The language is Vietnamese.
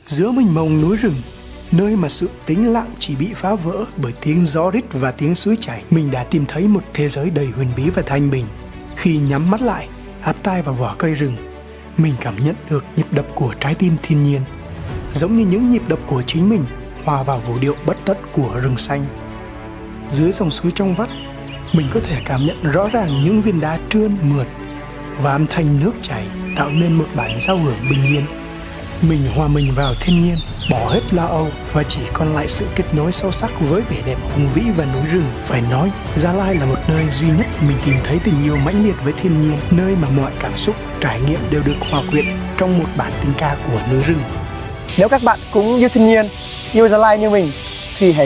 Giữa mênh mông núi rừng, nơi mà sự tĩnh lặng chỉ bị phá vỡ bởi tiếng gió rít và tiếng suối chảy, mình đã tìm thấy một thế giới đầy huyền bí và thanh bình. Khi nhắm mắt lại, áp tai vào vỏ cây rừng, mình cảm nhận được nhịp đập của trái tim thiên nhiên, giống như những nhịp đập của chính mình hòa vào vũ điệu bất tận của rừng xanh. Dưới dòng suối trong vắt, mình có thể cảm nhận rõ ràng những viên đá trơn mượt và âm thanh nước chảy tạo nên một bản giao hưởng bình yên. Mình hòa mình vào thiên nhiên, bỏ hết lo âu và chỉ còn lại sự kết nối sâu sắc với vẻ đẹp hùng vĩ và núi rừng. Phải nói, Gia Lai là một nơi duy nhất mình tìm thấy tình yêu mãnh liệt với thiên nhiên, nơi mà mọi cảm xúc, trải nghiệm đều được hòa quyện trong một bản tình ca của núi rừng. Nếu các bạn cũng yêu thiên nhiên, yêu Gia Lai như mình thì hãy